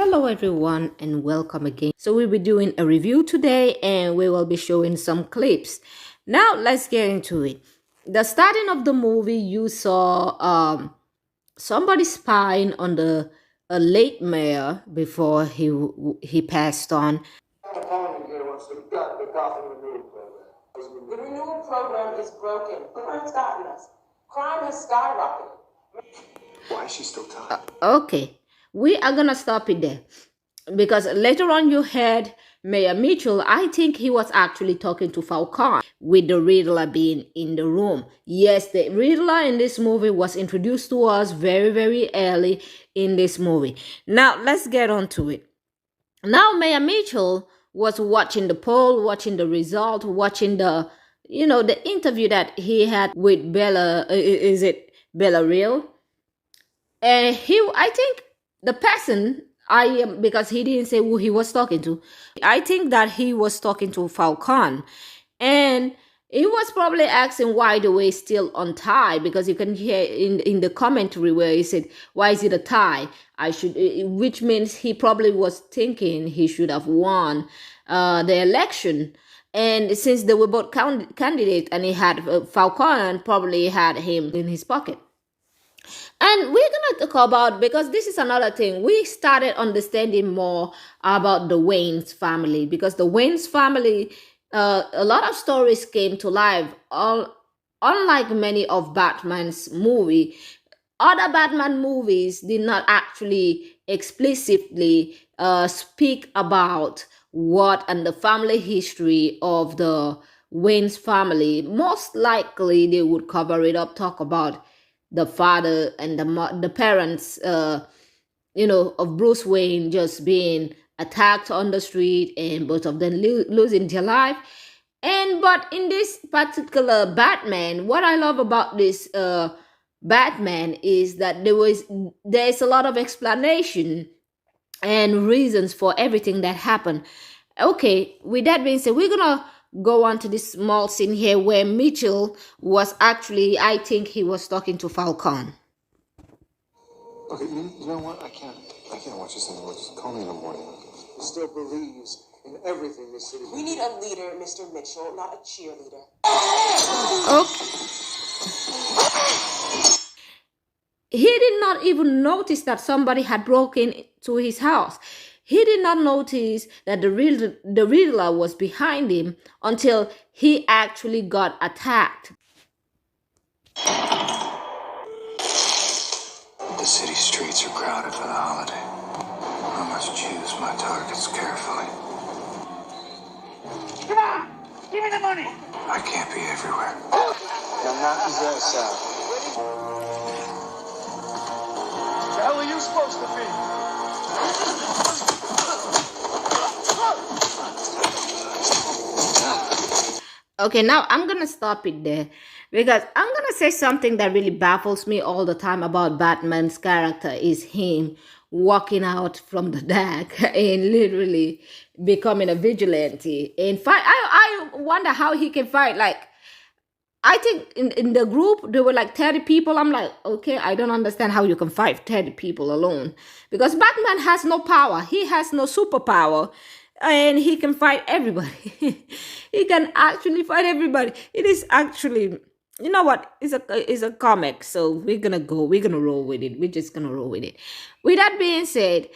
Hello everyone and welcome again. So we'll be doing a review today and we will be showing some clips. Now let's get into it. The starting of the movie, you saw somebody spying on the a late mayor before he passed on. The renewal program is broken. Crime's gotten us. Crime has skyrocketed. Why is she still talking? Okay, we are gonna stop it there because later on you heard Mayor Mitchell. I think he was actually talking to Falcon with the Riddler being in the room. Yes, the Riddler in this movie was introduced to us very, very early in this movie. Now let's get on to it. Now Mayor Mitchell was watching the poll, watching the result, watching the interview that he had with Bella. Is it Bella Real? And I think the person, because he didn't say who he was talking to. I think that he was talking to Falcon, and he was probably asking why the way still on tie, because you can hear in the commentary where he said, "Why is it a tie? Which means he probably was thinking he should have won the election. And since they were both candidates, and he had Falcon probably had him in his pocket. And we're going to talk about, because this is another thing, we started understanding more about the Wayne's family, because the Wayne's family, a lot of stories came to life. Unlike many of Batman's movie, other Batman movies did not actually explicitly speak about what and the family history of the Wayne's family. Most likely they would cover it up, talk about the father and the parents, of Bruce Wayne just being attacked on the street and both of them losing their life. But in this particular Batman, what I love about this Batman is that there's a lot of explanation and reasons for everything that happened. Okay, with that being said, we're gonna go on to this small scene here where Mitchell was actually, I think he was talking to Falcon. Okay, you know what? I can't watch this anymore. Just call me in the morning. He still believes in everything this city. We need a leader, Mr. Mitchell, not a cheerleader. Okay. He did not even notice that somebody had broken into his house. He did not notice that the Riddler was behind him until he actually got attacked. The city streets are crowded for the holiday. I must choose my targets carefully. Come on! Give me the money! I can't be everywhere. Now knock his ass out. The hell are you supposed to be? Okay, now I'm going to stop it there because I'm going to say something that really baffles me all the time about Batman's character is him walking out from the dark and literally becoming a vigilante and fight. I wonder how he can fight. Like, I think in the group, there were like 30 people. I'm like, okay, I don't understand how you can fight 30 people alone, because Batman has no power. He has no superpower. And he can fight everybody. He can actually fight everybody. It is actually, you know what? It's a comic, so we're gonna roll with it. We're just gonna roll with it. With that being said,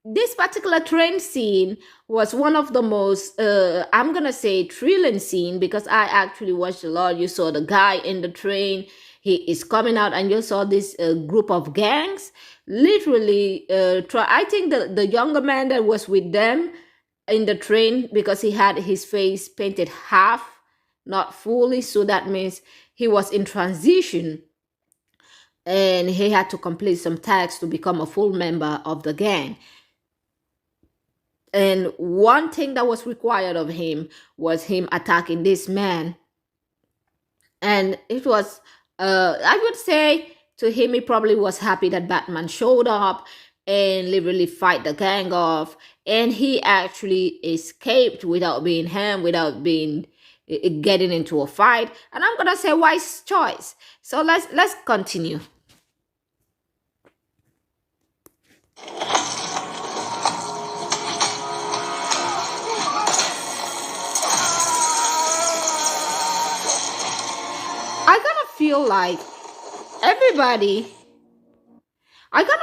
this particular train scene was one of the most, I'm gonna say, thrilling scene, because I actually watched a lot. You saw the guy in the train. He is coming out, and you saw this group of gangs literally I think the younger man that was with them in the train, because he had his face painted half, not fully, so that means he was in transition and he had to complete some tasks to become a full member of the gang. And one thing that was required of him was him attacking this man. And it was, I would say, to him, he probably was happy that Batman showed up and literally fight the gang off. And he actually escaped without being harmed, without getting into a fight. And I'm going to say wise choice. So let's continue.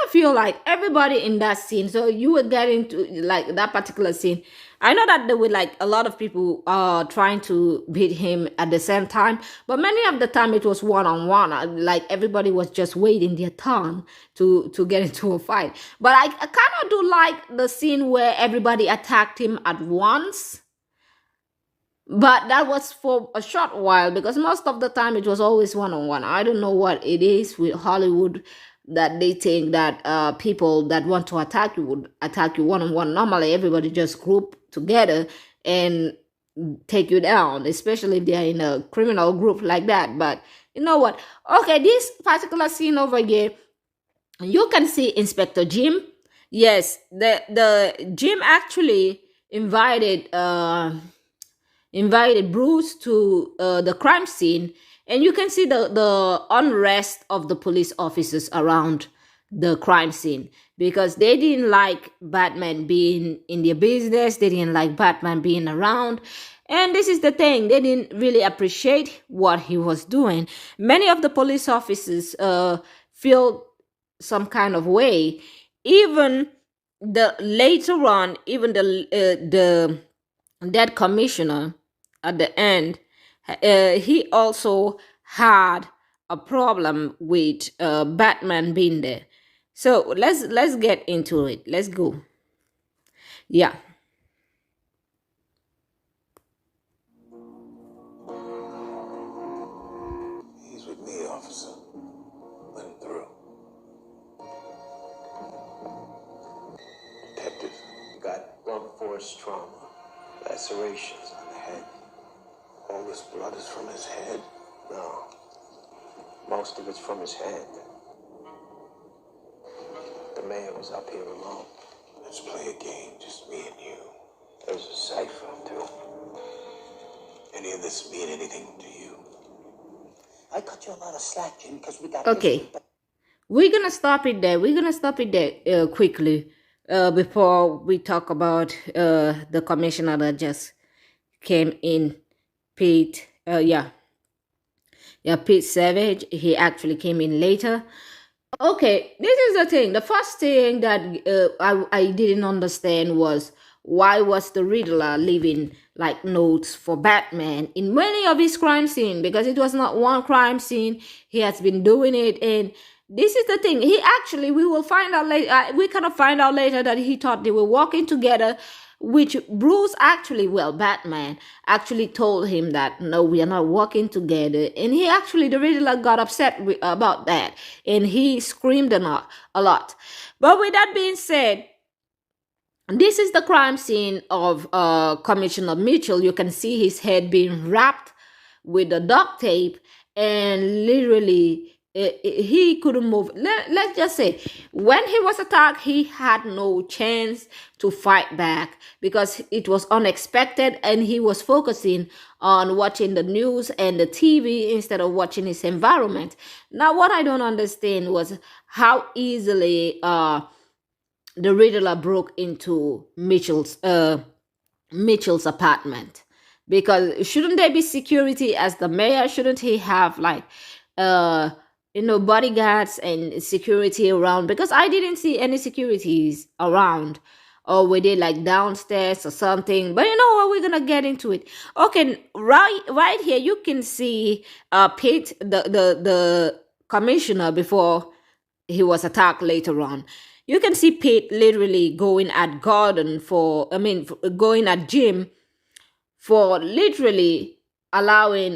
feel like everybody in that scene. So you were getting to like that particular scene. I know that there were like a lot of people trying to beat him at the same time, but many of the time it was one-on-one. Like everybody was just waiting their turn to get into a fight. But I kind of do like the scene where everybody attacked him at once. But that was for a short while because most of the time it was always one-on-one. I don't know what it is with Hollywood that they think that people that want to attack you would attack you one-on-one. Normally, everybody just group together and take you down, especially if they are in a criminal group like that. But you know what? Okay, this particular scene over here, you can see Inspector Jim. Yes, the Jim actually invited Bruce to the crime scene, and you can see the unrest of the police officers around the crime scene because they didn't like Batman being in their business. They didn't like Batman being around. And this is the thing, they didn't really appreciate what he was doing. Many of the police officers feel some kind of way. Even the later on, even the that commissioner at the end, he also had a problem with Batman being there. So let's get into it. Let's go. Yeah. He's with me, officer. Let him through. Detective. Got blunt force trauma, lacerations on the head. All this blood is from his head. No, most of it's from his hand. The mayor was up here alone. Let's play a game, just me and you. There's a cipher, too. Any of this mean anything to you? I cut you a lot of slack, Jim, because we got... Okay. We're going to stop it there. Quickly before we talk about the commissioner that just came in, Pete. Pete Savage. He actually came in later. Okay, this is the thing. The first thing that I didn't understand was why was the Riddler leaving like notes for Batman in many of his crime scenes, because it was not one crime scene. He has been doing it, and this is the thing. He actually, we will find out later. We kind of find out later that he thought they were working together, which Bruce actually, well, Batman actually told him that, no, we are not working together. And he actually, the Riddler got upset about that. And he screamed a lot. But with that being said, this is the crime scene of Commissioner Mitchell. You can see his head being wrapped with the duct tape, and literally he couldn't move. Let's just say when he was attacked, he had no chance to fight back because it was unexpected, and he was focusing on watching the news and the TV instead of watching his environment. Now, what I don't understand was how easily the Riddler broke into Mitchell's apartment, because shouldn't there be security as the mayor? Shouldn't he have like bodyguards and security around? Because I didn't see any securities around, or were they like downstairs or something? But you know what, we're gonna get into it. Okay, right here you can see Pete, the commissioner, before he was attacked later on. You can see Pete literally going at going at Jim for literally allowing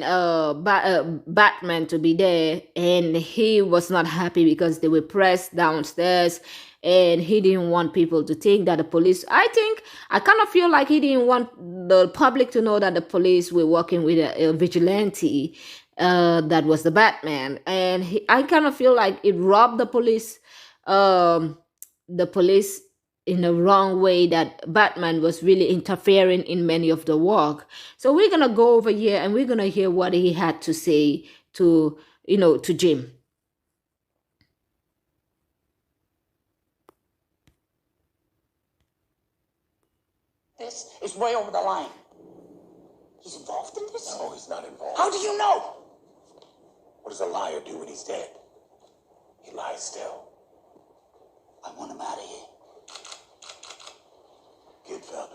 Batman to be there, and he was not happy because they were pressed downstairs, and he didn't want people to think that the police, I kind of feel like he didn't want the public to know that the police were working with a vigilante that was the Batman, and I kind of feel like it robbed the police in a wrong way, that Batman was really interfering in many of the work. So we're going to go over here and we're going to hear what he had to say to Jim. This is way over the line. He's involved in this? No, he's not involved. How do you know? What does a liar do when he's dead? He lies still. I want him out of here. Good fella.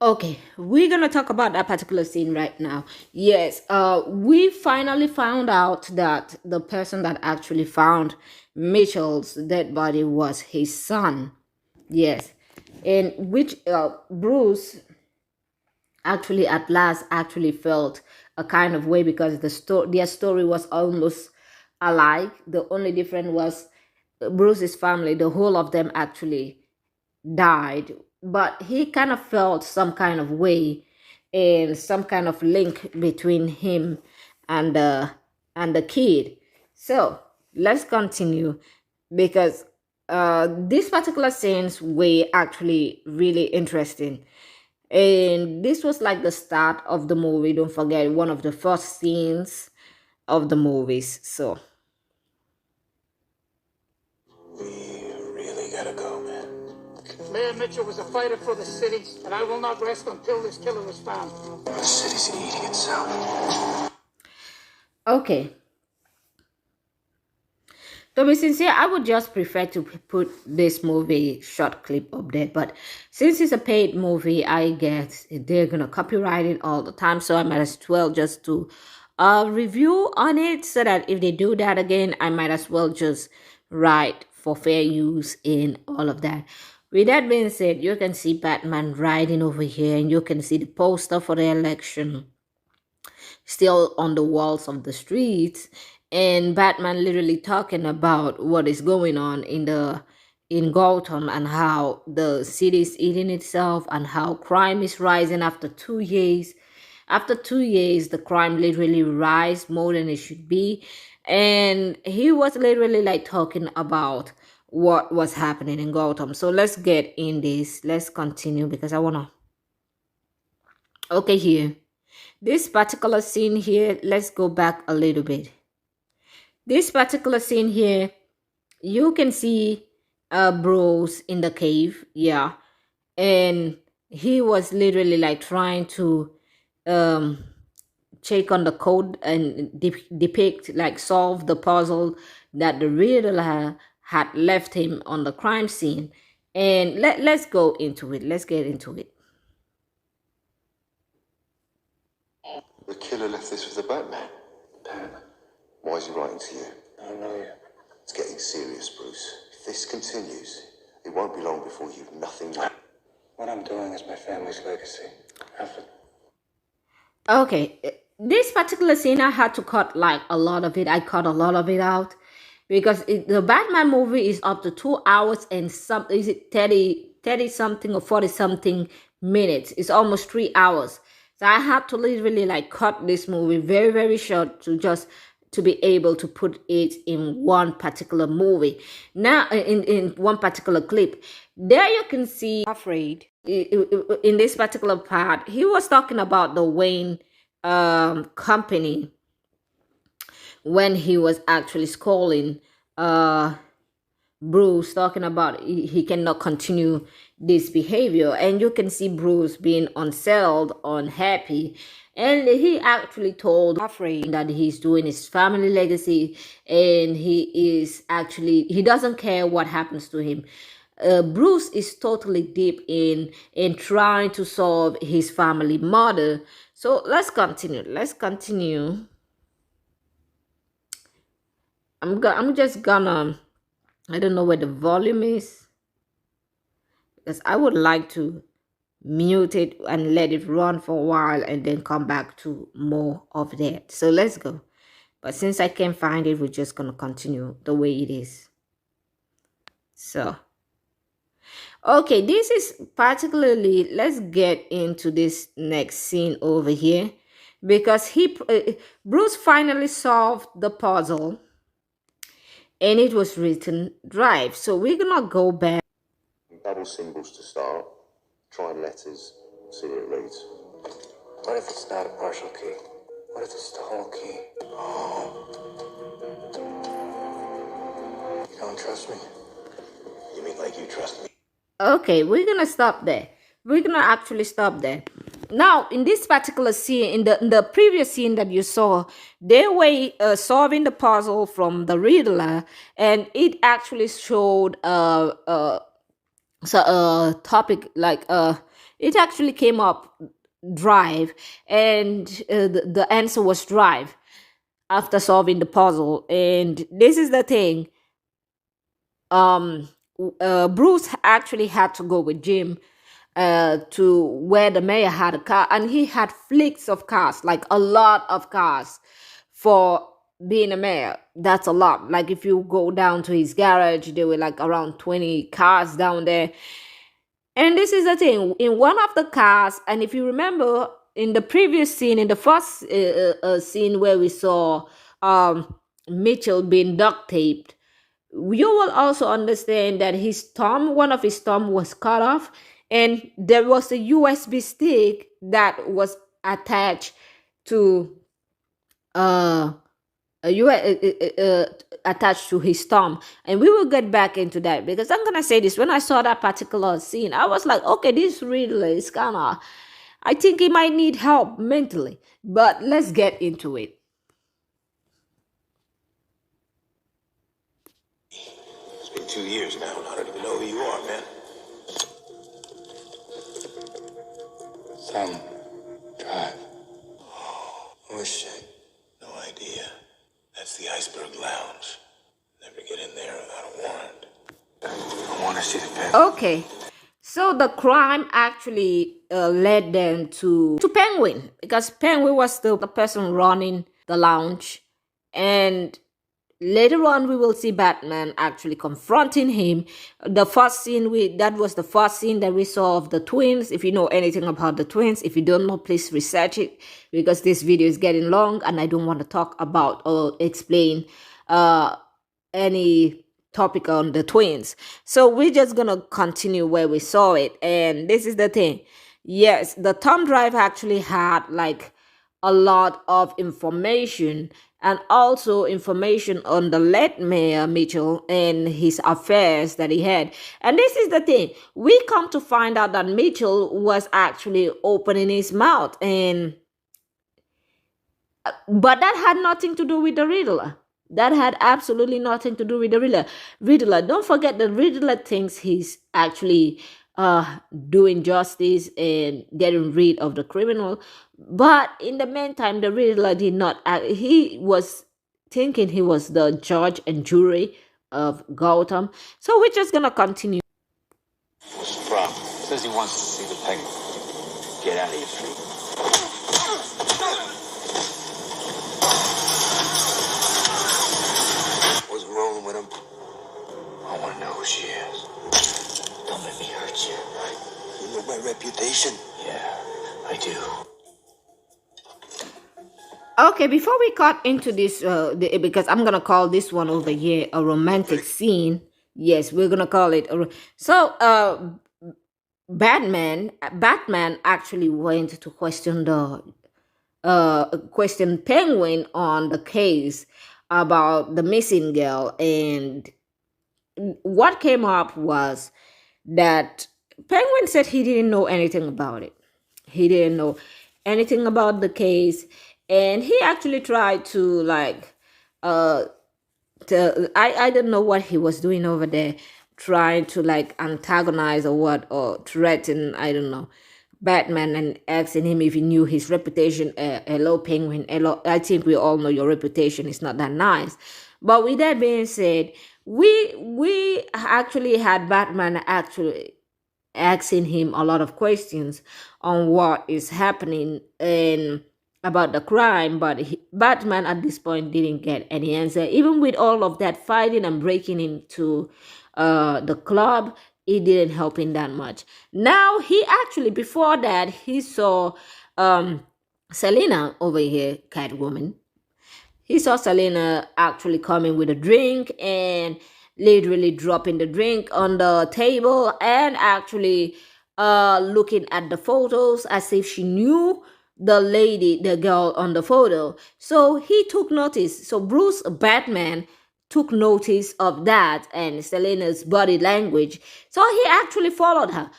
Okay, we're gonna talk about that particular scene right now. Yes, we finally found out that the person that actually found Mitchell's dead body was his son. Yes, and which Bruce actually at last actually felt a kind of way because their story was almost alike. The only difference was Bruce's family, the whole of them actually died, but he kind of felt some kind of way and some kind of link between him and the kid. So let's continue because these particular scenes were actually really interesting. And this was like the start of the movie. Don't forget, one of the first scenes of the movies. So We really gotta go, man. Mayor Mitchell was a fighter for the city, and I will not rest until this killer is found. The city's eating itself. okay. To be sincere, I would just prefer to put this movie short clip up there. But since it's a paid movie, I guess they're gonna copyright it all the time. So I might as well just do a review on it so that if they do that again, I might as well just write for fair use in all of that. With that being said, you can see Batman riding over here, and you can see the poster for the election still on the walls of the streets, and Batman literally talking about what is going on in Gotham and how the city is eating itself and how crime is rising after 2 years. After 2 years, the crime literally rise more than it should be. And he was literally like talking about what was happening in Gotham. So let's get in this. Let's continue because I wanna. Okay, here. This particular scene here, let's go back a little bit. This particular scene here, you can see Bruce in the cave, yeah. And he was literally like trying to check on the code and depict, like solve the puzzle that the Riddler had left him on the crime scene. And let's go into it. Let's get into it. The killer left this with the Batman. Pat, Why is he writing to you? I don't know yet. It's getting serious, Bruce. If this continues, it won't be long before you've nothing left. What I'm doing is my family's legacy. Alfred. Okay, this particular scene I had to cut like a lot of it. I cut a lot of it out because the Batman movie is up to 2 hours and some, is it 30 something or 40 something minutes. It's almost 3 hours. So I had to literally like cut this movie very, very short to be able to put it in one particular movie. Now, in one particular clip, there you can see Afraid. In this particular part, he was talking about the Wayne company when he was actually scolding Bruce, talking about he cannot continue this behavior, and you can see Bruce being unsettled, unhappy, and he actually told Afraid that he's doing his family legacy, and he doesn't care what happens to him. Bruce is totally deep in trying to solve his family murder. So let's continue. I'm just gonna, I don't know where the volume is because I would like to mute it and let it run for a while and then come back to more of that. So let's go. But since I can't find it, we're just gonna continue the way it is. So okay, this is particularly, let's get into this next scene over here because Bruce finally solved the puzzle and it was written drive. So we're gonna go back. Double symbols to start. Try letters. See what it reads. What if it's not a partial key? What if it's the whole key? You don't trust me? You mean like you trust me? Okay, we're gonna stop there. We're gonna actually stop there. Now, in this particular scene, in the previous scene that you saw, they were solving the puzzle from the Riddler, and it actually showed a topic like it actually came up drive, and the answer was drive after solving the puzzle. And this is the thing. Bruce actually had to go with Jim to where the mayor had a car, and he had fleets of cars, like a lot of cars for being a mayor. That's a lot. Like if you go down to his garage, there were like around 20 cars down there. And this is the thing, in one of the cars, and if you remember in the previous scene, in the first scene where we saw Mitchell being duct taped, you will also understand that his thumb, one of his thumb was cut off, and there was a USB stick that was attached to attached to his thumb. And we will get back into that, because I'm gonna say this, when I saw that particular scene, I was like, okay, this Riddler is kind of, I think he might need help mentally. But let's get into it. It's been 2 years now, and I don't even know who you are, man. Some drive. Oh, shit. No idea. That's the Iceberg Lounge. Never get in there without a warrant. I want to see the pen. Okay, so the crime actually led them to Penguin, because Penguin was the person running the lounge. And later on, we will see Batman actually confronting him. The first scene that was the first scene that we saw of the twins. If you know anything about the twins, if you don't know, please research it, because this video is getting long and I don't want to talk about or explain any topic on the twins. So we're just gonna continue where we saw it. And this is the thing. Yes, the thumb drive actually had like a lot of information, and also information on the late Mayor Mitchell and his affairs that he had. And this is the thing. We come to find out that Mitchell was actually opening his mouth, but that had nothing to do with the Riddler. That had absolutely nothing to do with the Riddler. Don't forget, the Riddler thinks he's actually doing justice and getting rid of the criminal. But in the meantime, the Riddler did not act. He was thinking he was the judge and jury of Gotham. So we're just gonna continue. What's the problem? Says he wants to see the penguin. Get out of your feet. What's wrong with him? I want to know who she is. Don't let me hurt you. You know my reputation. Yeah, I do. Okay, before we cut into this, because I'm gonna call this one over here a romantic scene. Yes, we're gonna call it. Batman actually went to question question Penguin on the case about the missing girl, and what came up was that Penguin said he didn't know anything about it. He didn't know anything about the case. And he actually tried to I don't know what he was doing over there, trying to antagonize or what, or threaten, I don't know, Batman, and asking him if he knew his reputation. Hello, Penguin. Hello, I think we all know your reputation is not that nice. But with that being said, we actually had Batman actually asking him a lot of questions on what is happening and about the crime, but Batman at this point didn't get any answer. Even with all of that fighting and breaking into the club, it didn't help him that much. Now he actually, before that, he saw Selena over here, Catwoman. He saw Selena actually coming with a drink and literally dropping the drink on the table, and actually looking at the photos as if she knew the girl on the photo. So he took notice. So Bruce Batman took notice of that and Selena's body language. So he actually followed her.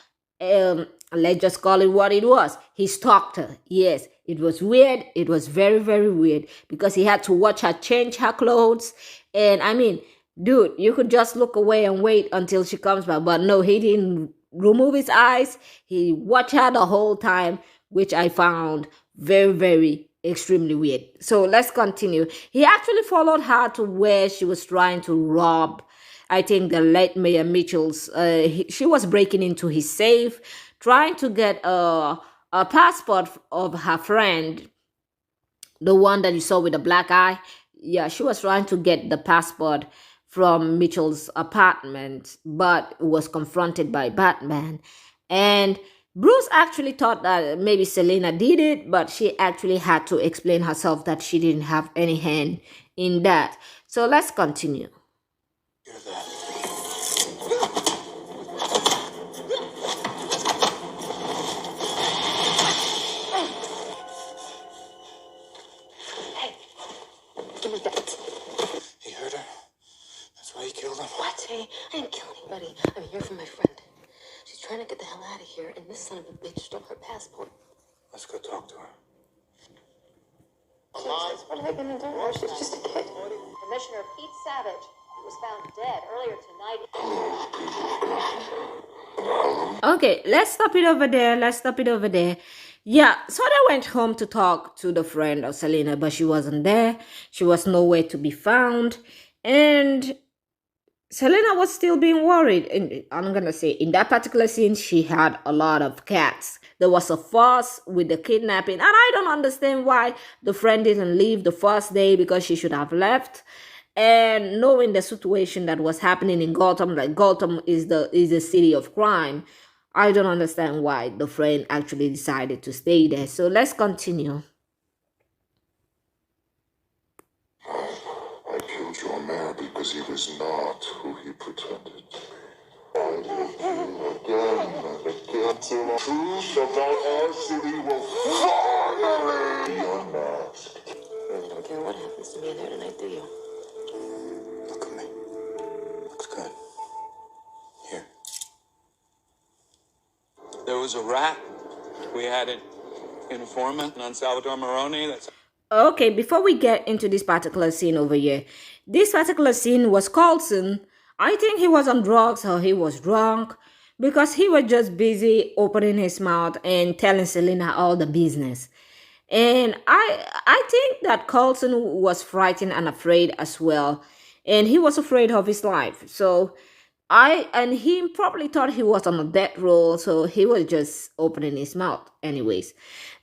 let's just call it what it was. He stalked her. Yes, it was weird. It was very, very weird because he had to watch her change her clothes. And I mean, dude, you could just look away and wait until she comes back. But no, he didn't remove his eyes. He watched her the whole time, which I found very, very extremely weird. So let's continue. He actually followed her to where she was trying to rob, I think, the late Mayor Mitchell's. She was breaking into his safe, trying to get a passport of her friend, the one that you saw with the black eye. Yeah, she was trying to get the passport from Mitchell's apartment, but was confronted by Batman. And Bruce actually thought that maybe Selena did it, but she actually had to explain herself that she didn't have any hand in that. So let's continue. Hear that? Hey, give me that. He hurt her? That's why he killed him? What? Hey, I didn't kill anybody. I'm here for my friend. She's trying to get the hell out of here, and this son of a bitch stole her passport. Let's go talk to her. Jesus, what are they gonna do? She's just a kid. Commissioner Pete Savage was found dead earlier tonight. Okay, let's stop it over there. Yeah, so they went home to talk to the friend of Selena, but she wasn't there. She was nowhere to be found. And Selena was still being worried. And I'm going to say, in that particular scene, she had a lot of cats. There was a fuss with the kidnapping. And I don't understand why the friend didn't leave the first day, because she should have left. And knowing the situation that was happening in Gotham, like Gotham is the city of crime, I don't understand why the friend actually decided to stay there. So let's continue. I killed your mayor because he was not who he pretended to be. I will kill again and again till the truth about our city will finally be unmasked. You really don't care what happens to me there tonight, do you? Look at me. Looks good. Here. There was a rat. We had an informant on Salvatore Maroni. That's Okay, before we get into this particular scene over here, this particular scene was Coulson. I think he was on drugs or he was drunk, because he was just busy opening his mouth and telling Selena all the business. And I think that Coulson was frightened and afraid as well. And he was afraid of his life. So he probably thought he was on a death row, so he was just opening his mouth anyways.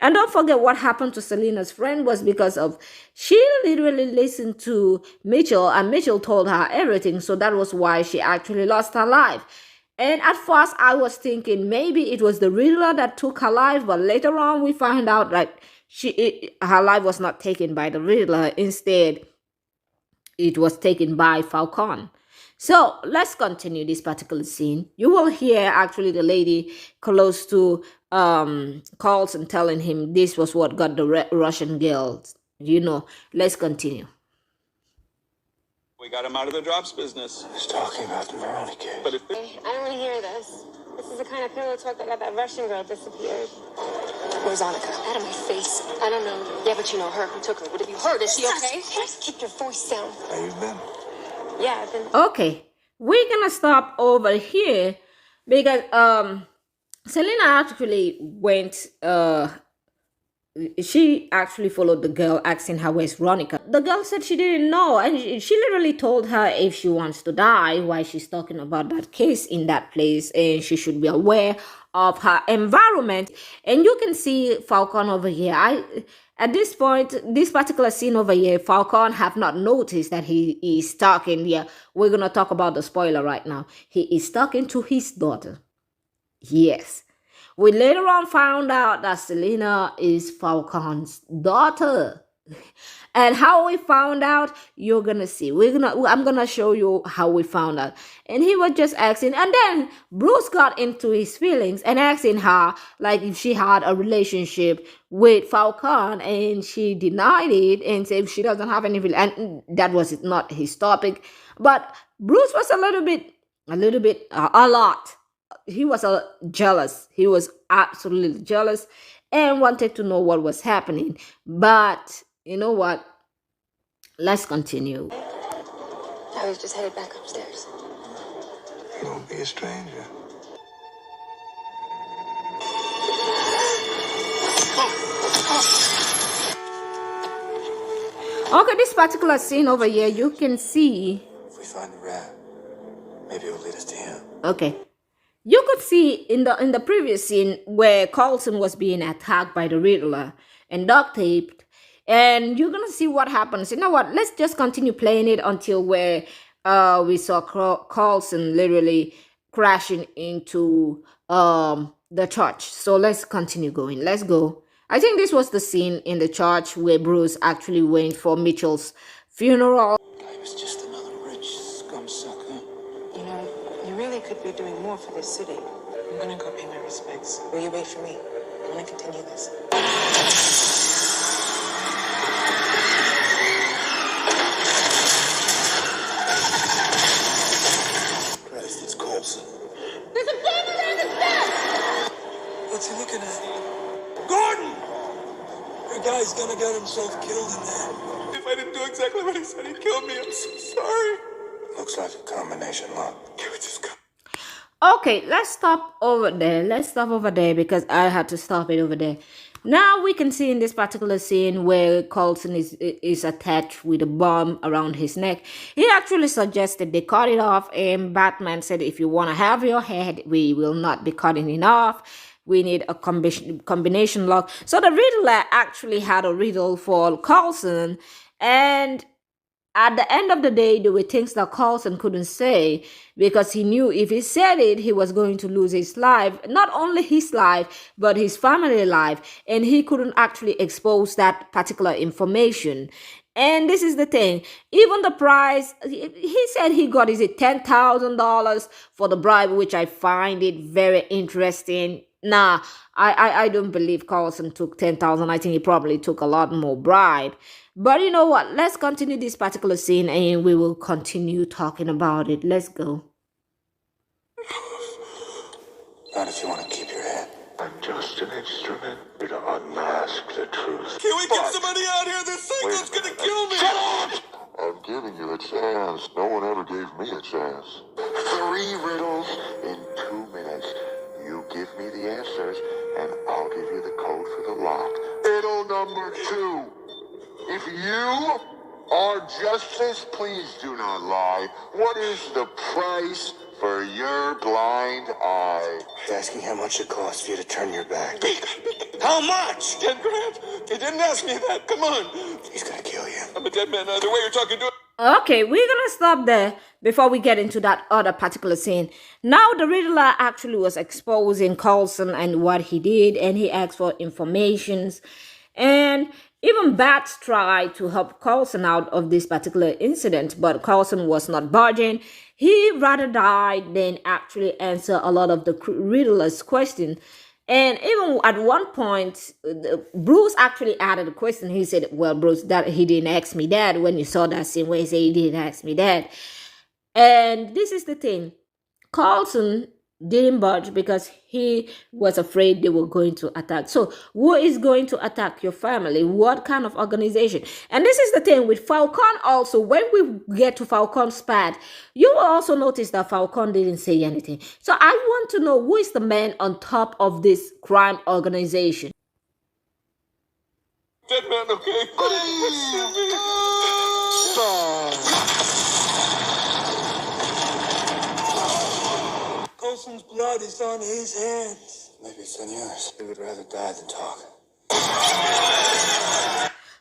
And don't forget, what happened to Selena's friend was because of, she literally listened to Mitchell, and Mitchell told her everything, so that was why she actually lost her life. And at first I was thinking maybe it was the Riddler that took her life, but later on we find out that her life was not taken by the Riddler. Instead, it was taken by Falcon. So let's continue this particular scene. You will hear actually the lady close to Carlson telling him this was what got the Russian girls. Let's continue. we got him out of the drops business. He's talking about the Maroni case. But if Hey, I don't want to hear this. This is the kind of pillow talk that got that Russian girl disappeared. Where's Annika? Out of my face. I don't know. Yeah, but you know her. Who took her? What have you heard? Is she okay? Just keep your voice down. How you been? Yeah, I've been... Okay, we're gonna stop over here because Selena actually went she actually followed the girl, asking her where's Veronica. The girl said she didn't know, and she literally told her if she wants to die, why she's talking about that case in that place, and she should be aware of her environment. And you can see Falcon over here. At this point, this particular scene over here, Falcon have not noticed that he is talking. Yeah, we're gonna talk about the spoiler right now. He is talking to his daughter. Yes. We later on found out that Selena is Falcon's daughter. And how we found out, you're gonna see. I'm gonna show you how we found out. And he was just asking, and then Bruce got into his feelings and asking her like if she had a relationship with Falcon, and she denied it and said she doesn't have any, and that was not his topic. But Bruce was a lot. jealous. He was absolutely jealous and wanted to know what was happening. But you know what? Let's continue. I was just headed back upstairs. Don't be a stranger. Okay, this particular scene over here, you can see. If we find the rat, maybe it'll lead us to him. Okay, you could see in the previous scene where Carlson was being attacked by the Riddler and duct taped, and you're gonna see what happens. You know what? Let's just continue playing it until where we saw Carlson literally crashing into the church. So let's continue going. Let's go. I think this was the scene in the church where Bruce actually went for Mitchell's funeral. He was just another rich scumsucker. You know, you really could be doing more for this city. I'm gonna go pay my respects. Will you wait for me? I want to continue this. Christ, it's Coulson. There's a gun around his neck! What's he looking at? Gordon! The guy's gonna get himself killed in there. If I didn't do exactly what he said, he'd kill me. I'm so sorry. Looks like a combination lock. Give it his gun. Okay, let's stop over there. Let's stop over there because I had to stop it over there. Now we can see in this particular scene where Coulson is attached with a bomb around his neck. He actually suggested they cut it off, and Batman said, if you want to have your head, we will not be cutting it off. We need a combination lock. So the Riddler actually had a riddle for Coulson, and at the end of the day, there were things that Coulson couldn't say because he knew if he said it, he was going to lose his life. Not only his life, but his family life. And he couldn't actually expose that particular information. And this is the thing. Even the price, he said he got, is it $10,000 for the bribe, which I find it very interesting. Nah, I don't believe Carlson took 10,000. I think he probably took a lot more bribe. But you know what? Let's continue this particular scene and we will continue talking about it. Let's go. Not if you want to keep your head. I'm just an instrument to unmask the truth. Can we get somebody out here? This psycho's gonna kill me! Shut up! I'm giving you a chance. No one ever gave me a chance. 3 riddles in 2 minutes. You give me the answers, and I'll give you the code for the lock. Riddle number 2. If you are justice, please do not lie. What is the price for your blind eye? He's asking how much it costs for you to turn your back. How much? 10 grand? He didn't ask me that. Come on. He's gonna kill you. I'm a dead man. The way you're talking to him. Okay, we're gonna stop there before we get into that other particular scene. Now the Riddler actually was exposing Coulson and what he did, and he asked for informations. And even Bats tried to help Coulson out of this particular incident, but Coulson was not budging. He rather died than actually answer a lot of the Riddler's questions. And even at one point, Bruce actually added a question. He said, well, Bruce, that he didn't ask me that. When you saw that scene where he said he didn't ask me that. And this is the thing. Coulson didn't budge because he was afraid they were going to attack. So who is going to attack your family? What kind of organization? And this is the thing with Falcon also. When we get to Falcon's path, you will also notice that Falcon didn't say anything. So I want to know who is the man on top of this crime organization. Dead man, okay? Coulson's blood is on his hands. Maybe it's on yours. He would rather die than talk.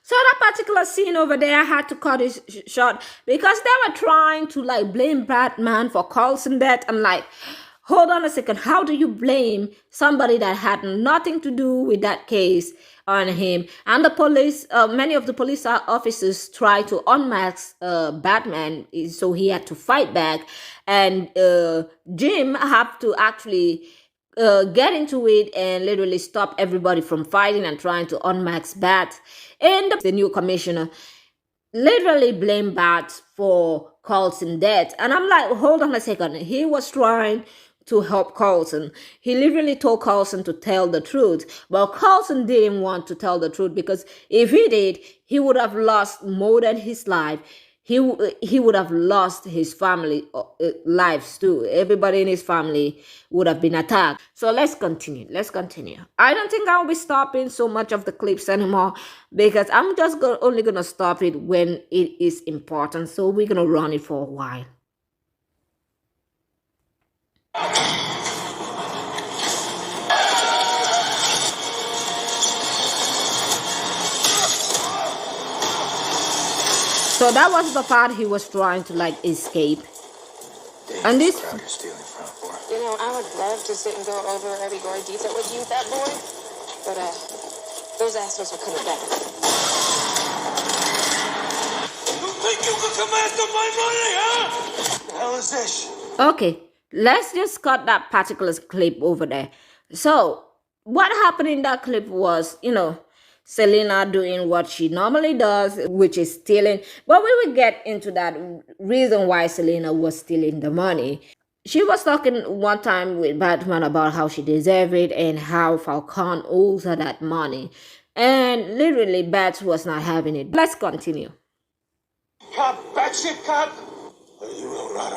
So that particular scene over there, I had to cut it short because they were trying to like blame Batman for Coulson's death. I'm like, hold on a second. How do you blame somebody that had nothing to do with that case on him? And the police, many of the police officers tried to unmask Batman, so he had to fight back. And Jim had to actually get into it and literally stop everybody from fighting and trying to unmask Bat. And the new commissioner literally blamed Bat for Coulson's death. And I'm like, hold on a second. He was trying to help Carlson. He literally told Carlson to tell the truth, but Carlson didn't want to tell the truth because if he did, he would have lost more than his life. He would have lost his family lives too. Everybody in his family would have been attacked. So let's continue. I don't think I'll be stopping so much of the clips anymore because I'm just only gonna stop it when it is important. So we're gonna run it for a while. So that was the part he was trying to like escape. And this, You're stealing from, boy. You know, I would love to sit and go over every gory detail with you, that boy. But, those assholes are coming back. You think you can come after my money, huh? The hell is this? okay, let's just cut that particular clip over there. So what happened in that clip was, Selena doing what she normally does, which is stealing. But we will get into that reason why Selena was stealing the money. She was talking one time with Batman about how she deserved it and how Falcone owes her that money. And literally, Bats was not having it. Let's continue. Cop, batshit cop. You El Rata.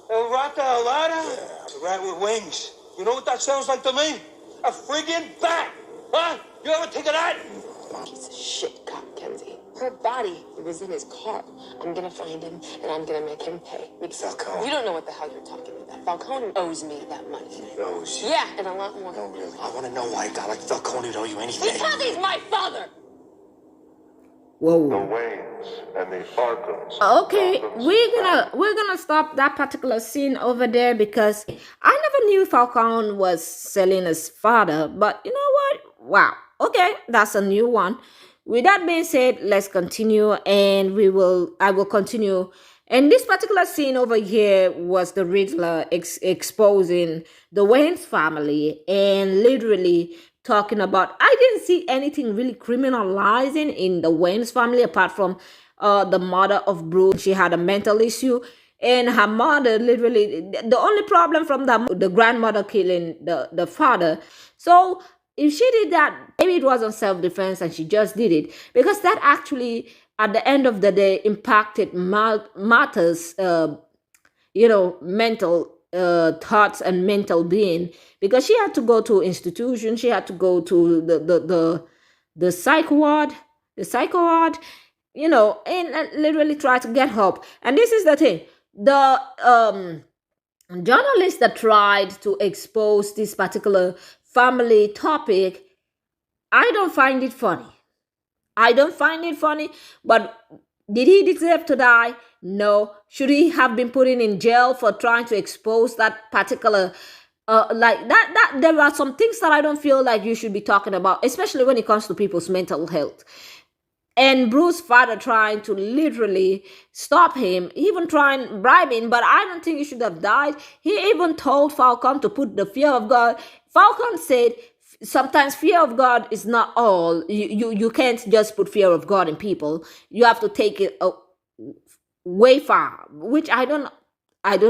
El Rata? Yeah, it's a rat with wings. You know what that sounds like to me? A friggin' bat. Huh? You ever think of that? Piece of shit cop, Kenzie. Her body was in his car. I'm gonna find him, and I'm gonna make him pay. Falcone. You don't know what the hell you're talking about. Falcone owes me that money. Owes you? Yeah, and a lot more. No, really. I want to know why a guy like Falcone would owe you anything. Because he's my father! The Whoa. Waynes and the Arkhams. Okay, we're gonna stop that particular scene over there because I never knew Falcone was Selena's father. But you know what? Wow. Okay, that's a new one. With that being said, let's continue, and I will continue. And this particular scene over here was the Riddler exposing the Wayne's family and literally talking about, I didn't see anything really criminalizing in the Wayne's family apart from the mother of Bruce. She had a mental issue, and her mother literally, the only problem from the grandmother killing the father. So if she did that, maybe it wasn't self-defense and she just did it because that actually, at the end of the day, impacted Martha's, mental thoughts and mental being because she had to go to institution. She had to go to the psych ward, and literally try to get help. And this is the thing. The journalists that tried to expose this particular family topic, I don't find it funny. But did he deserve to die? No. Should he have been put in jail for trying to expose that particular like that there are some things that I don't feel like you should be talking about, especially when it comes to people's mental health. And Bruce's father trying to literally stop him, even trying bribing, but I don't think he should have died. He even told Falcone to put the fear of God. Falcone said sometimes fear of God is not all. You can't just put fear of God in people. You have to take it way far, which I don't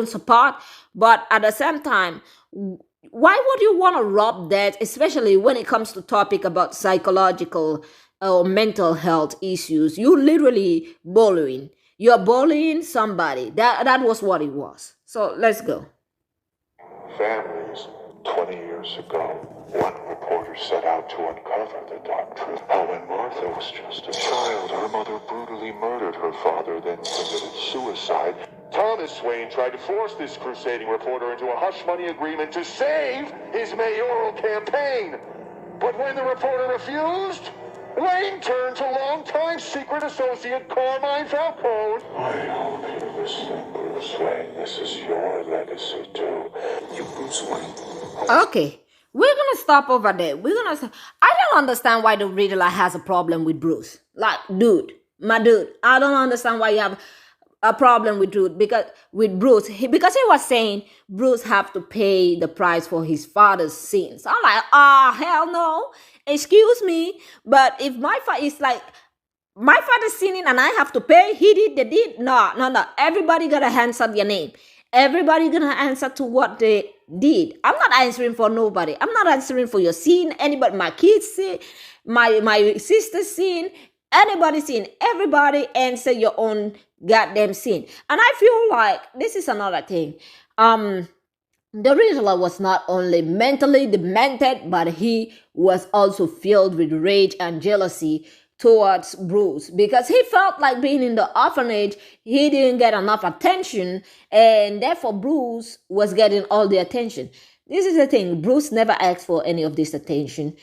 support. But at the same time, why would you want to rob that, especially when it comes to topic about psychological or mental health issues? You literally bullying. You're bullying somebody. That was what it was. So let's go. Families. 20 years ago, one reporter set out to uncover the dark truth. How when Martha was just a child, her mother brutally murdered her father, then committed suicide. Thomas Wayne tried to force this crusading reporter into a hush-money agreement to save his mayoral campaign. But when the reporter refused, Wayne turned to longtime secret associate Carmine Falcone. I hope you're listening, Bruce Wayne. This is your legacy, too. You Bruce Wayne. Okay, we're gonna stop over there. I don't understand why the Riddler has a problem with Bruce. Like, my dude, I don't understand why you have a problem with Bruce because he was saying Bruce have to pay the price for his father's sins. I'm like, hell no. Excuse me, but if my father's sinning and I have to pay, he did the deed. No. Everybody gotta answer their name. Everybody gonna answer to what they did. I'm not answering for nobody. I'm not answering for your sin, anybody, my kids' sin, my sister's sin, anybody's sin. Everybody answer your own goddamn sin. And I feel like this is another thing. The Riddler was not only mentally demented, but he was also filled with rage and jealousy towards Bruce because he felt like being in the orphanage, he didn't get enough attention, and therefore Bruce was getting all the attention. This is the thing, Bruce never asked for any of this attention.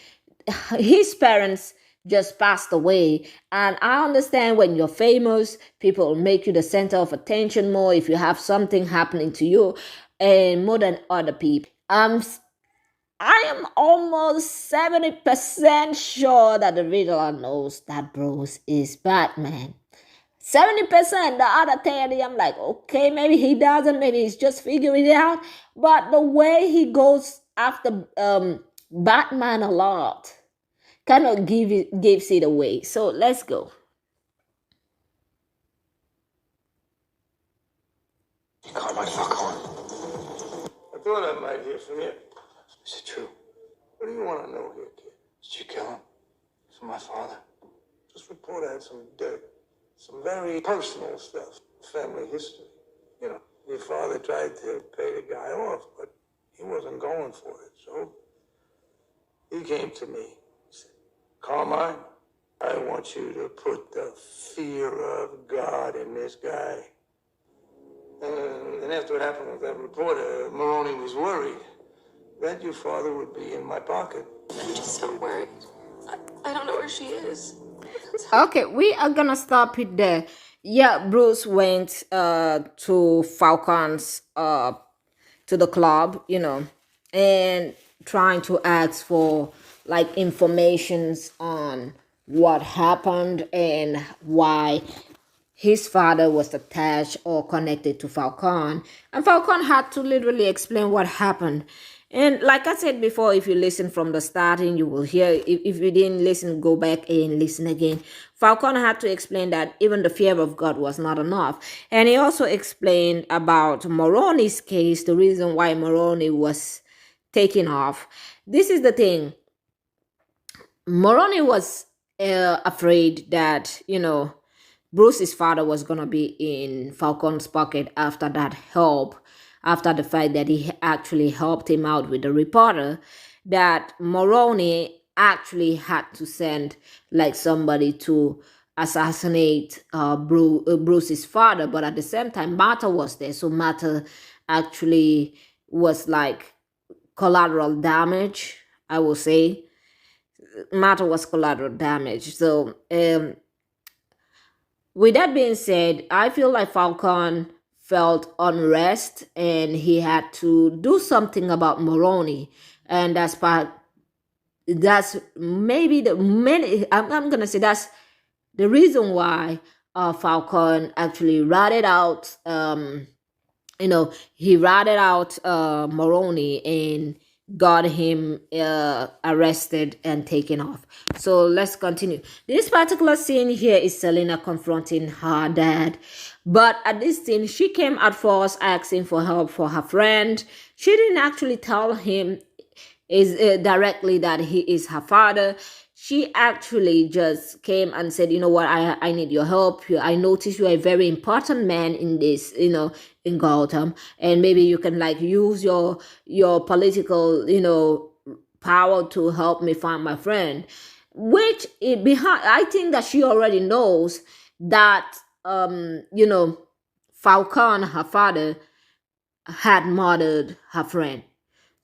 His parents just passed away, and I understand when you're famous, people make you the center of attention more if you have something happening to you, and more than other people. I am almost 70% sure that the Riddler knows that Bruce is Batman. 70%, the other 30, I'm like, okay, maybe he doesn't, maybe he's just figuring it out. But the way he goes after Batman a lot kind of gives it away. So let's go. You caught my Falcone. I thought I might hear from you. Is it true? What do you want to know here, kid? Did you kill him? For my father? Just report I had some dirt. Some very personal stuff. Family history. You know, your father tried to pay the guy off, but he wasn't going for it. So he came to me. He said, Carmine, I want you to put the fear of God in this guy. And after what happened with that reporter, Maroney was worried that your father would be in my pocket. I'm just so worried. I don't know where she is. Okay, we are gonna stop it there. Yeah, Bruce went to Falcon's to the club, and trying to ask for like informations on what happened and why his father was attached or connected to Falcon. And Falcon had to literally explain what happened. And like I said before, if you listen from the starting, you will hear. If you didn't listen, go back and listen again. Falcon had to explain that even the fear of God was not enough. And he also explained about Maroney's case, the reason why Maroney was taken off. This is the thing. Maroney was afraid that, Bruce's father was going to be in Falcon's pocket after that help, after the fact that he actually helped him out with the reporter, that Maroney actually had to send like somebody to assassinate Bruce's father. But at the same time, Martha was there. So Martha actually was like collateral damage, I will say. Martha was collateral damage. So, with that being said, I feel like Falcon felt unrest and he had to do something about Maroney. And that's maybe I'm going to say that's the reason why Falcon actually ratted out, he ratted out Maroney and got him arrested and taken off. So let's continue. This particular scene here is Selena confronting her dad. But at this scene, she came at first asking for help for her friend. She didn't actually tell him directly that he is her father. She actually just came and said, you know what, I need your help. I notice you are a very important man in this, in Gotham. And maybe you can like use your political, power to help me find my friend. Which I think that she already knows that, Falcon, her father, had murdered her friend.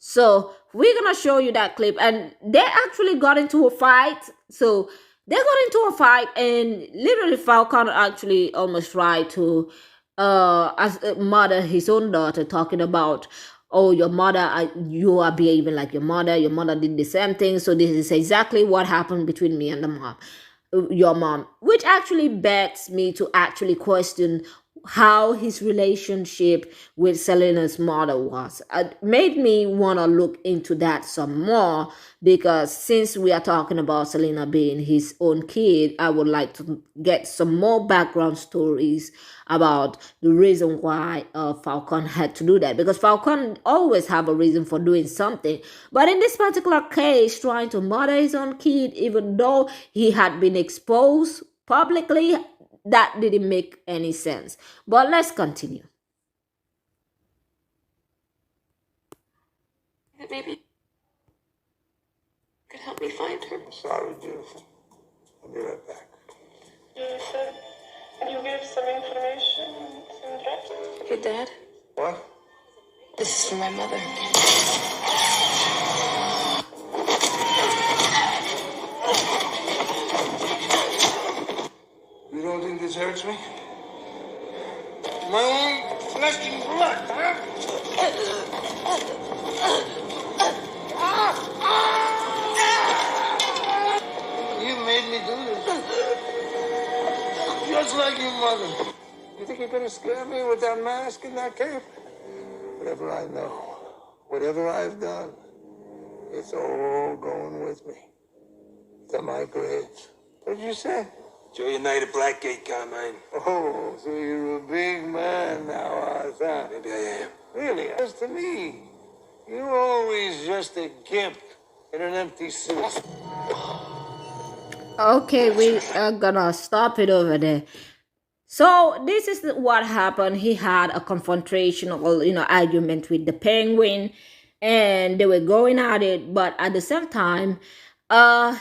So we're going to show you that clip. And they actually got into a fight. So they got into a fight and literally Falcon actually almost tried to murder his own daughter, talking about, oh, your mother, you are behaving like your mother did the same thing. So this is exactly what happened between me and your mom, which actually begs me to actually question how his relationship with Selena's mother was. It made me want to look into that some more, because since we are talking about Selena being his own kid, I would like to get some more background stories about the reason why Falcon had to do that, because Falcon always have a reason for doing something, but in this particular case, trying to murder his own kid, even though he had been exposed publicly, that didn't make any sense. But let's continue. That maybe you could help me find her. I'm sorry, beautiful. I'll be right back. You said you gave some information, some draft. Hey, Dad, What? this is for my mother. You don't think this hurts me? My own flesh and blood, huh? You made me do this. Just like your mother. You think you're gonna scare me with that mask and that cape? Whatever I know, whatever I've done, it's all going with me. To my grave. What did you say? Joe United Blackgate Carmine. Oh, so you're a big man now, Arthur. Maybe I am. Really? As to me, you're always just a gimp in an empty suit. Okay, we are gonna stop it over there. So this is what happened. He had a confrontational, argument with the Penguin, and they were going at it. But at the same time,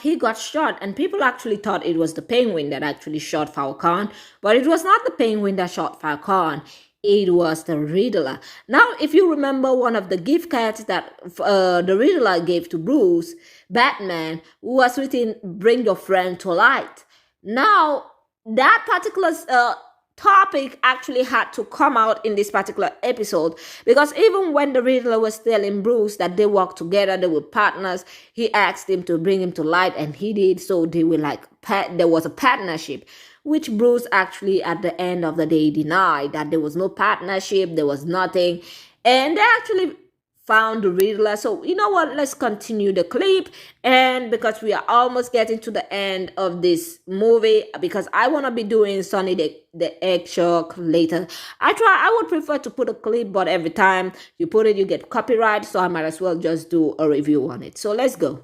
he got shot, and people actually thought it was the Penguin that actually shot Falcon, but it was not the Penguin that shot Falcon. It was the Riddler. Now, if you remember one of the gift cards that the Riddler gave to Bruce, Batman, was written, "Bring your friend to light." Now, that particular topic actually had to come out in this particular episode, because even when the Riddler was telling Bruce that they worked together, they were partners, he asked him to bring him to light, and he did. So they were like, there was a partnership, which Bruce actually at the end of the day denied that there was no partnership, there was nothing, and they actually found the Riddler. So you know what, let's continue the clip, and because we are almost getting to the end of this movie, because I want to be doing Sonny the Hedgehog later. I would prefer to put a clip, but every time you put it you get copyright, so I might as well just do a review on it. So let's go.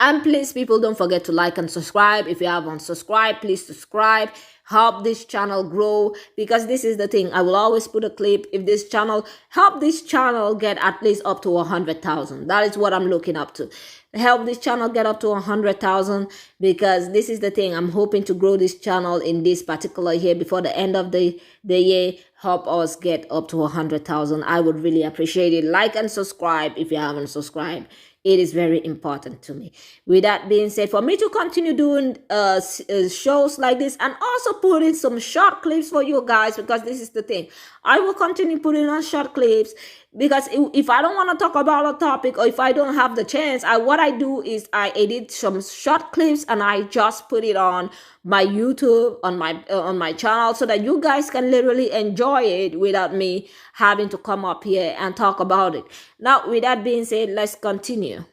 And please, people, don't forget to like and subscribe. If you haven't subscribed, please subscribe. Help this channel grow, because this is the thing. I will always put a clip. If this channel, help this channel get at least up to 100,000. That is what I'm looking up to. Help this channel get up to 100,000, because this is the thing. I'm hoping to grow this channel in this particular year before the end of the year. Help us get up to 100,000. I would really appreciate it. Like and subscribe if you haven't subscribed. It is very important to me. With that being said, for me to continue doing shows like this, and also putting some short clips for you guys, because this is the thing. I will continue putting on short clips, because if I don't want to talk about a topic, or if I don't have the chance, what I do is I edit some short clips and I just put it on my YouTube, on my channel, so that you guys can literally enjoy it without me having to come up here and talk about it. Now, with that being said, let's continue.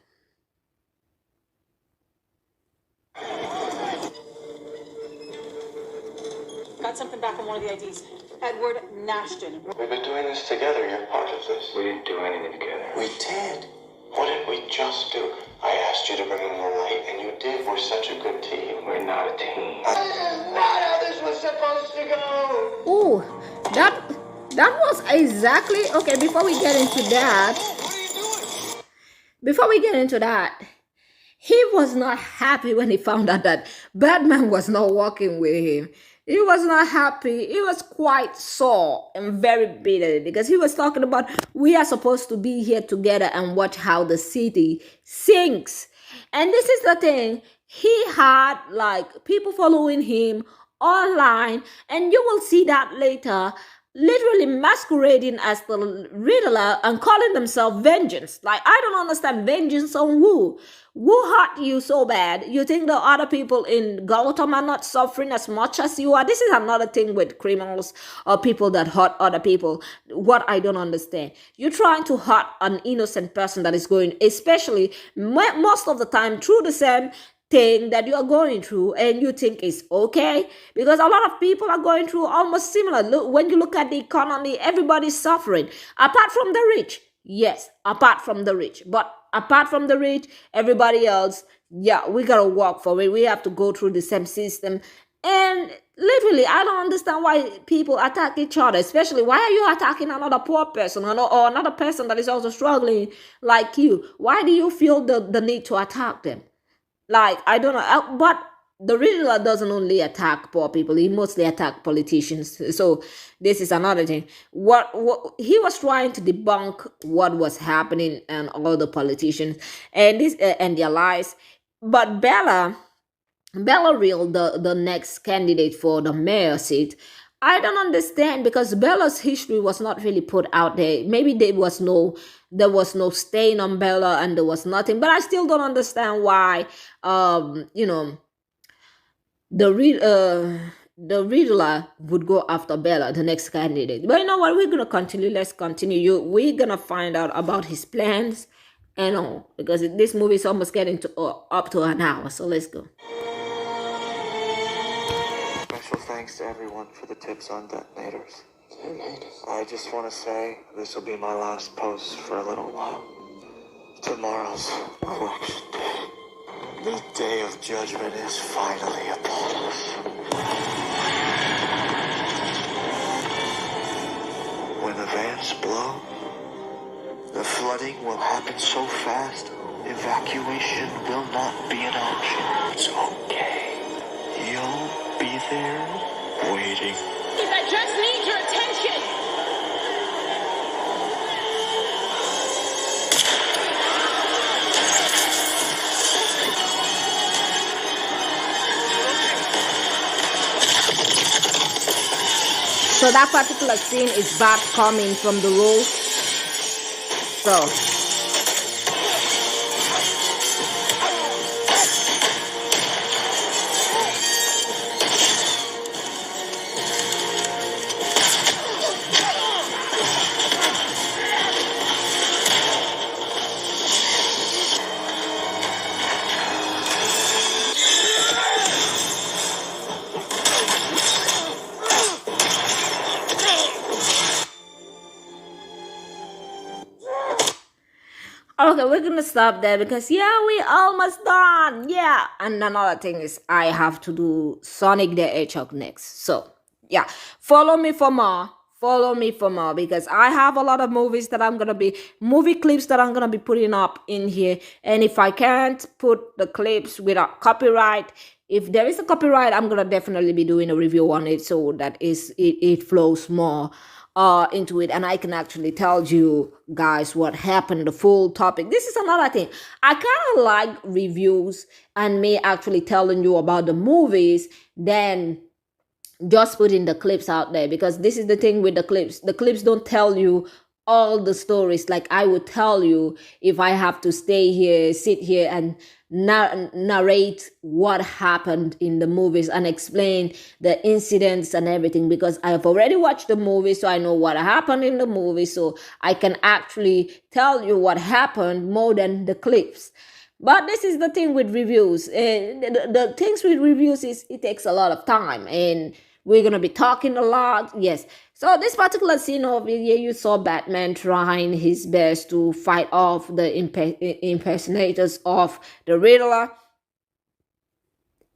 Got something back on one of the IDs. Edward Nashton. We've been doing this together. You're part of this. We didn't do anything together. We did. What did we just do? I asked you to bring in the light, and you did. We're such a good team. We're not a team. This is not how this was supposed to go. Ooh, that was exactly okay. Before we get into that, he was not happy when he found out that Batman was not working with him. He was not happy. He was quite sore and very bitter, because he was talking about, we are supposed to be here together and watch how the city sinks. And this is the thing. He had like people following him online, and you will see that later. literally masquerading as the Riddler and calling themselves Vengeance. Like, I don't understand, vengeance on who? Who hurt you so bad? You think the other people in Gotham are not suffering as much as you are? This is another thing with criminals or people that hurt other people. What I don't understand. You're trying to hurt an innocent person that is going, especially most of the time, through the same thing that you are going through, and you think it's okay, because a lot of people are going through almost similar. Look, when you look at the economy, everybody's suffering apart from the rich. Yes, apart from the rich, but apart from the rich, everybody else, yeah, we gotta work for it. We have to go through the same system. And literally, I don't understand why people attack each other, especially why are you attacking another poor person or another person that is also struggling like you? Why do you feel the need to attack them? Like, I don't know, but the Riddler doesn't only attack poor people; he mostly attack politicians. So this is another thing. What he was trying to debunk what was happening and all the politicians and this and their lies. But Bella Real, the next candidate for the mayor seat, I don't understand, because Bella's history was not really put out there. Maybe there was no stain on Bella and there was nothing. But I still don't understand why the Riddler would go after Bella, the next candidate. But you know what? We're gonna continue. Let's continue. We're gonna find out about his plans and all, because this movie is almost getting to up to an hour. So let's go. Special thanks to everyone for the tips on detonators. I just want to say this will be my last post for a little while. Tomorrow's election day. The day of judgment is finally upon us. When the vans blow, the flooding will happen so fast, evacuation will not be an option. It's okay. You'll be there waiting. I just need your attention. So that particular scene is Bat coming from the roof. So okay, we're gonna stop there because we almost done. Yeah, and another thing is I have to do Sonic the Hedgehog next. So follow me for more. Follow me for more, because I have a lot of movie clips that I'm gonna be putting up in here. And if I can't put the clips without copyright, if there is a copyright, I'm gonna definitely be doing a review on it, so that it flows more into it, and I can actually tell you guys what happened, the full topic. This is another thing. I kind of like reviews and me actually telling you about the movies than just putting the clips out there, because this is the thing with the clips. The clips don't tell you all the stories like I would tell you if I have to sit here and narrate what happened in the movies and explain the incidents and everything, because I have already watched the movie, so I know what happened in the movie, so I can actually tell you what happened more than the clips. But this is the thing with reviews. The things with reviews is it takes a lot of time, and we're going to be talking a lot. Yes. So this particular scene over here, you saw Batman trying his best to fight off the impersonators of the Riddler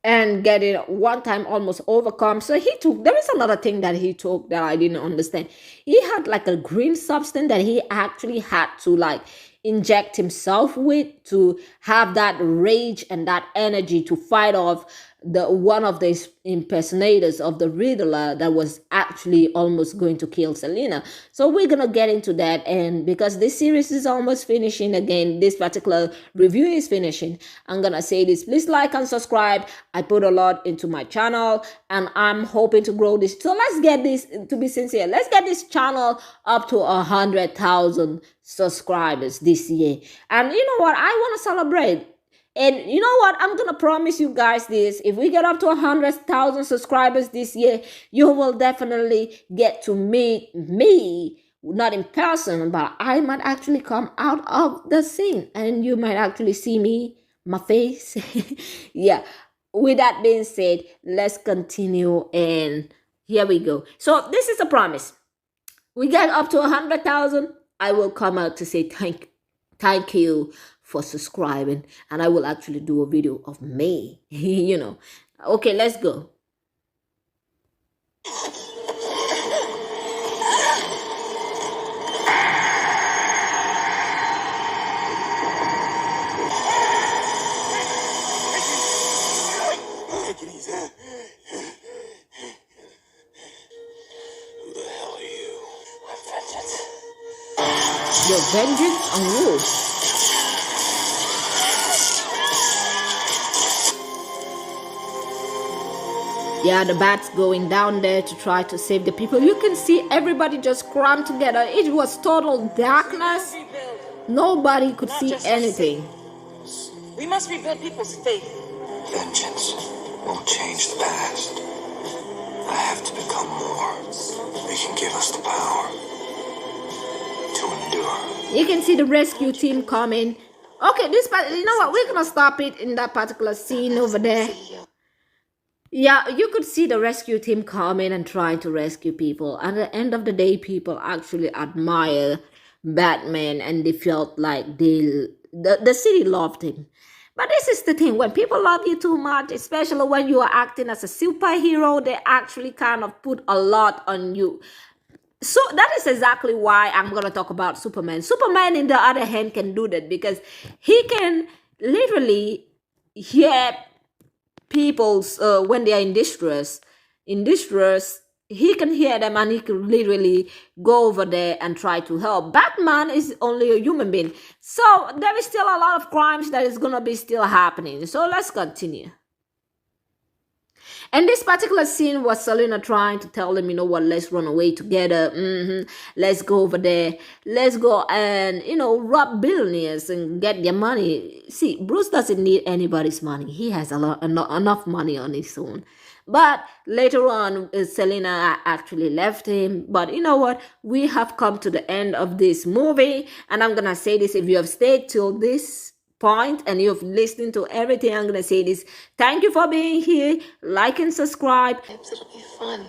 and get it one time almost overcome. So there is another thing that he took that I didn't understand. He had like a green substance that he actually had to like inject himself with to have that rage and that energy to fight off the one of the impersonators of the Riddler that was actually almost going to kill Selena. So we're gonna get into that, and because this series is almost finishing, again, this particular review is finishing, I'm gonna say this: please like and subscribe. I put a lot into my channel, and I'm hoping to grow this. So let's get this, to be sincere, let's get this channel up to 100,000 subscribers this year. And you know what, I want to celebrate. And you know what? I'm going to promise you guys this. If we get up to 100,000 subscribers this year, you will definitely get to meet me. Not in person, but I might actually come out of the scene. And you might actually see me, my face. Yeah. With that being said, let's continue. And here we go. So this is a promise. We get up to 100,000. I will come out to say thank you for subscribing, and I will actually do a video of me. You know. Okay, let's go. Take it easy. Who the hell are you? I'm vengeance. Your vengeance on who? Yeah, the bat's going down there to try to save the people. You can see everybody just crammed together. It was total darkness. Nobody could see anything. We must rebuild people's faith. Vengeance won't change the past. I have to become more. They can give us the power to endure. You can see the rescue team coming. Okay, this part, you know what? We're gonna stop it in that particular scene over there. Yeah, you could see the rescue team coming and trying to rescue people. At the end of the day, people actually admire Batman, and they felt like the city loved him. But this is the thing: when people love you too much, especially when you are acting as a superhero, they actually kind of put a lot on you. So that is exactly why I'm going to talk about Superman. Superman, in the other hand, can do that because he can literally hear people's when they are in distress, he can hear them, and he can literally go over there and try to help. Batman is only a human being, so there is still a lot of crimes that is gonna be still happening. So let's continue. And this particular scene was Selena trying to tell them, you know what, let's run away together. Let's go over there. Let's go and, you know, rob billionaires and get their money. See, Bruce doesn't need anybody's money. He has enough money on his own. But later on, Selena actually left him. But you know what? We have come to the end of this movie. And I'm going to say this: if you have stayed till this point and you've listened to everything, I'm gonna say this: thank you for being here. Like and subscribe. It'll be fun.